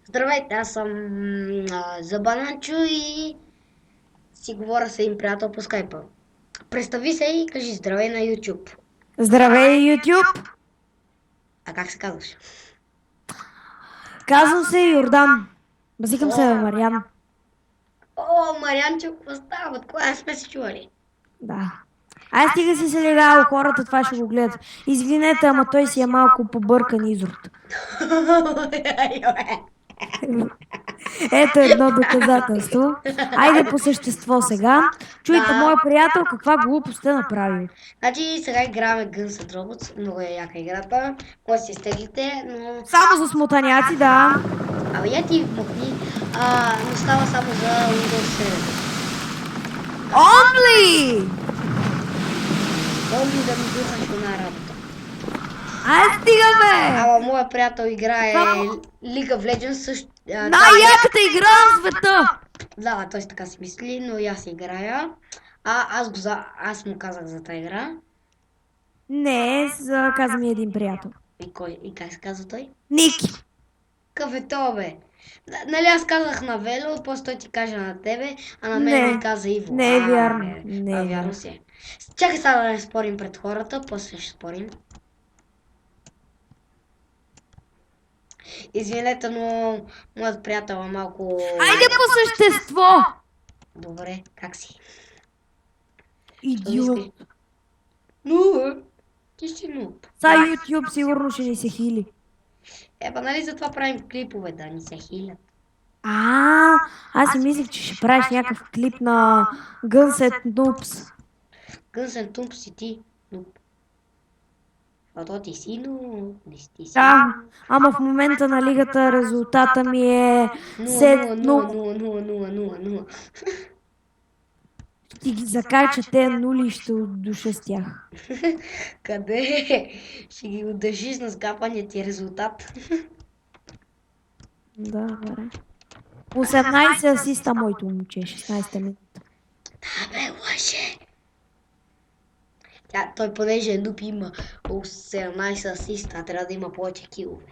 Здравейте, аз съм за Бананчо и си говоря с един приятел по скайпа. Представи се и кажи здравей на YouTube. Здравей, YouTube! А как се казваш? Казвам се Йордан. Базикам се Мариан. О, Марианчо, какво става? От кога сме се чували? Да. Ай, стига си се легал, хората това ще го гледат. Извинете, ама той си е малко побъркан изрод. Ето едно доказателство. Айде по същество сега. Чуйте, Да. моя приятел, каква глупост е направил. Значи сега играваме Guns N' Robots. Много е яка играта. Кой си изтеглите, но... Само за смотаняци, да. Абе, я ти махни. Но става само за Windows 7. Only! Помни да ми духаш една работа. Ай, стигаме! Ама моя приятел играе Само- League of Legends също. Най-яката игра на света! Да, той така си мисли, но и аз играя. Аз му казах за тази игра. Не, каза ми един приятел. И как се казва той? Ники. Какъв е то, бе? Нали аз казах на Вело, после той ти каже на тебе, а на мен ми каза Иво. Не е вярно. Не е вярно вярно. си е. Чакай сега да не спорим пред хората, после ще спорим. Извинете, но моят приятел е малко... Айде по същество! Добре, как си? Идиот. Но, ти си нуб. Са YouTube сигурно ще ни се хили. Нали затова правим клипове, да ни се хилят. Аз си мислех, че ще правиш някакъв клип на Guns N' Noobs. Гънсен тумп си ти, нуб. Защото ти си нуб, не си ти си. Да, ама в момента на лигата резултата ми е 7-0. 0. Ти ги закача те нули и ще отдуша с тях. Къде? Ще ги удържиш на скапания ти резултат. Да, добре. 18 асиста моето момче, 16 минута. Абе, лъже! Той понеже е нуб има 17 асиста, трябва да има повече килове.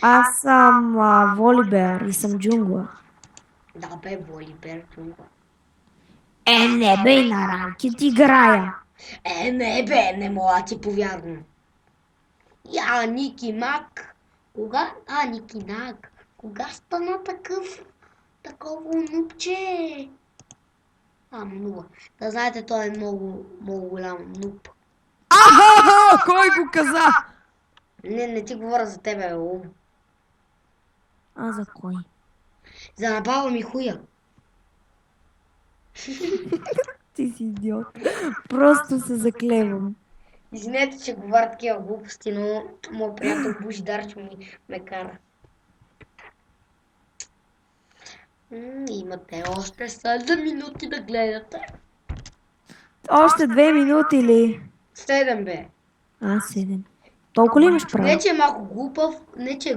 Аз съм волейбер и съм джунгла. Да бе, волейбер, джунгла. Не бе, и на ранкет играя. Не бе, не мога ти повярвам. Ники Мак. Кога? Ники Нак. Кога стана такова нупче? Нула. Да знаете, той е много, много голям нуп. Кой го каза? Не ти говоря за тебе, ум. За кой? За набава ми хуя. Ти си идиот. Просто се заклевам. Извинете, че говоря такива глупости, но моят приятел Божидарчо ме кара. Имате още 7 минути да гледате. Още 2 минути ли? 7 бе. 7. Толкова ли имаш право? Не, че е малко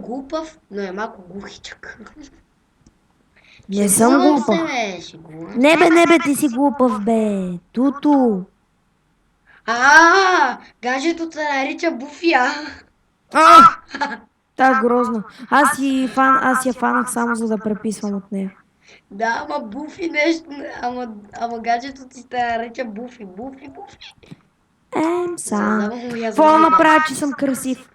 глупав, но е малко глухичък. Не съм глупав. Не бе, ти си глупав, бе. Туто. Гаджето се нарича Буфия. Та грозно. Аз я фанах само за да преписвам от нея. Да, ама Буфи нещо, ама гаджето ти се нарича Буфи. Какво направя, че съм красив?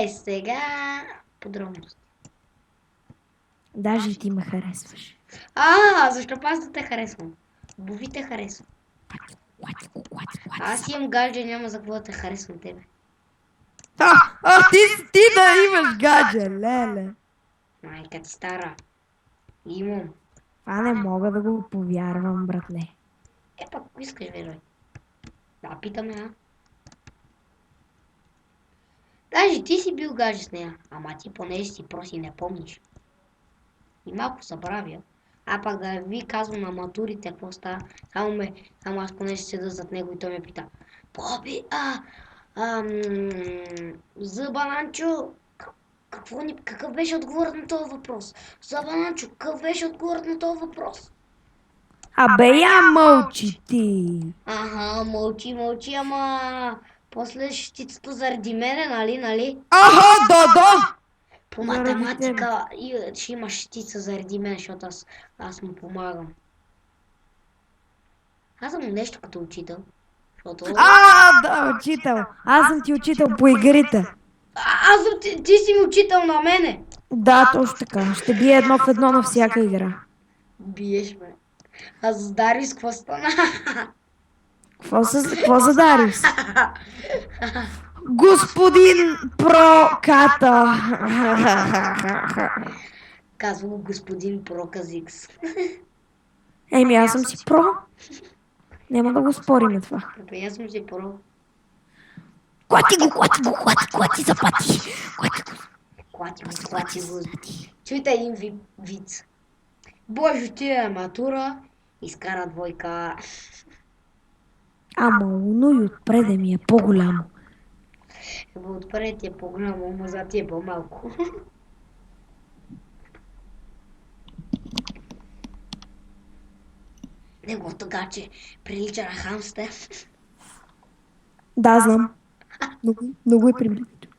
Сега подробности. Даже и ти ме харесваш. Защо аз да те харесвам? Буфи те харесвам. Аз имам гадже, няма за какво да те харесвам тебе. Ти да имаш гадже, леле. Майка ти стара. Имам. Това не мога да го повярвам, братле. Пак, ако искаш, верой. Да, питаме, Даже ти си бил гадже с нея. Ама ти понеже си проси не помниш. И малко забравя. Пак да ви казвам на матурите какво става. Само аз понеже седа зад него и той ме пита. Боби, за Бананчо, какъв беше отговорът на този въпрос? За Бананчо, какъв беше отговорът на този въпрос? Я мълчи ти. Мълчи, ама после щицата заради мене, нали? Да. По Заради тебе. математика ще имаш щица заради мен, защото аз му помагам. Аз съм нещо като учител. Защото... Да, учител. Аз съм ти учител по игрите. Аз съм ти си ми учител на мене. Да, точно така. Ще бие 1-1 на всяка игра. Биеш ме. Аз с Дарис какво стана? Какво за Дариус? Господин Проката. Казва го господин Проказикс. Еми, аз съм си про. Няма да го спориме това. Абе, аз съм си про. Клати за пати. Клати го. Чуйте един виц. Боже, ти е матура, изкара двойка. Ама уно и отпреде ми е по-голямо. Отпред ти е по-голямо, ама зад ти е по-малко. Неговото гаче прилича на хамстер. Да, знам. Много е привлекателно.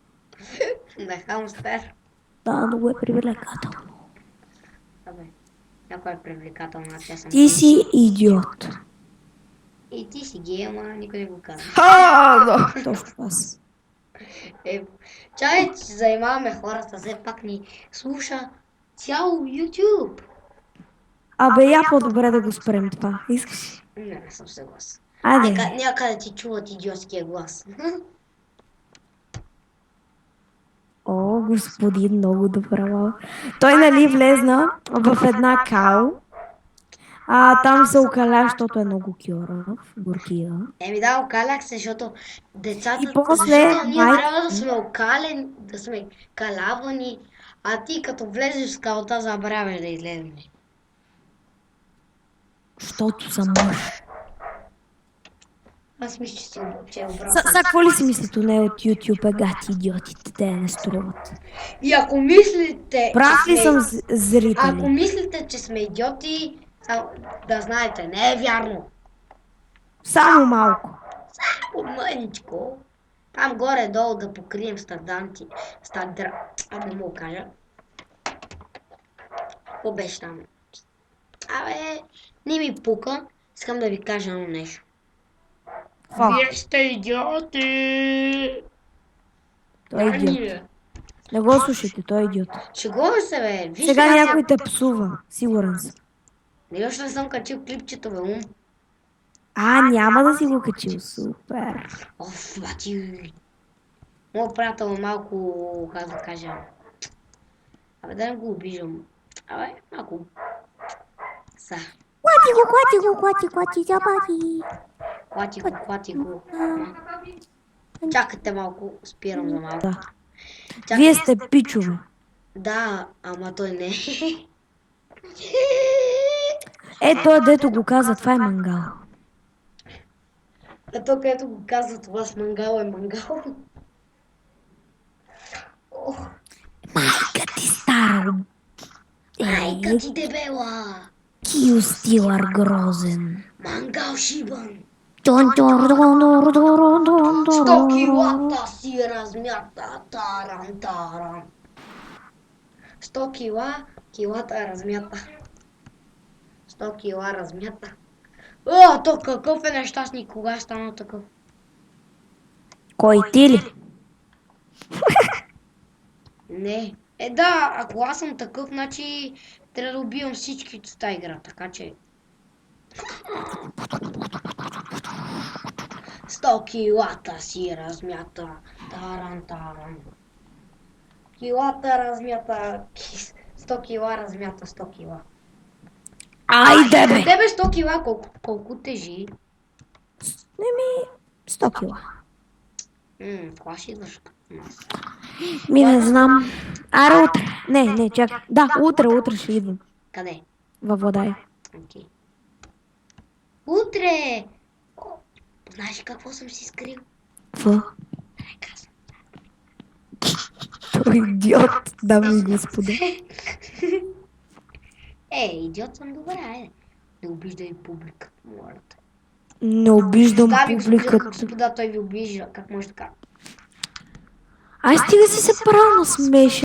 На хамстер. Да, много е привлекателно. Абе, някой е привлекателна, тя съм. Ти си идиот. И ти си гей, ама никой не го казва. Да. Точно аз. Чай, че занимаваме хората, все пак ни слуша цял YouTube. Абе, я по-добре да го спрем това. Искаш? Не съм съгласен. Айде. Някъде ти чуват идиотския глас. О, господин, много добра. Той нали влезна в една као. Там се окаля, защото е много кьорав, горкия. Еми да, окалях се, защото децата... И после Защото ние майка- трябва да сме окалени, да сме калавани, а ти като влезеш в скалата, забравяш да излезеш. Защото съм мъж. Аз мисля, че е обратно. Са, какво ли си мислите, не от YouTube, гати идиотите, те не струват. И ако мислите... Прав че ли сме- съм Ако зрители? мислите, че сме идиоти, да знаете, не е вярно. Само малко. Мъничко. Там горе-долу да покрием не мога кажа. Какво беше там? Абе, не ми пука. Искам да ви кажа едно нещо. Какво? Вие сте идиоти! Той е идиот. Не го слушайте, той е идиот. Шегувам се, бе. Вижте Сега как някой те псува, сигурен съм. Не, още не съм качил клипчето, бе, ум. Няма да си го качил, супер. Оф, бати. Моят приятел малко, как да кажа. Абе, да не го обиждам. Абе, малко. Клати, забави. Клати го. Чакайте малко, спирам за малко. Да. Вие сте пичове. Да, ама той не. Той дето го каза, това е мангал. Ето където го казва това с мангал е мангал. Майка ти стара. Майка ти дебела. Кил Стилър грозен. Мангал шибан. 100 100 килата си размята. Таран. 100 кила, килата размята. 100 кила размята. То какъв е нещастник, кога е станал такъв? Кой ти ли? Не. Да, ако аз съм такъв, значи трябва да убивам всички от тази игра, така че... 100 килата си размята. Таран. Килата размята. 100 кила размята 100 кила. Айде бе! Тебе 100 кила колко тежи? 100 кила. Кога ще идваш? Не знам. Аре утре. Не, чакай. Да, утре ще идвам. Къде? Във Владая. Окей. Утре! Знаеш какво съм си скрил? Какво? Той идиот, дами и господа. Идиот съм, добре, айде. Не обиждай публиката, моля те. Не обиждам публиката. Господа, той ви обижда, как може така? Ай, стига си се правил на смешен.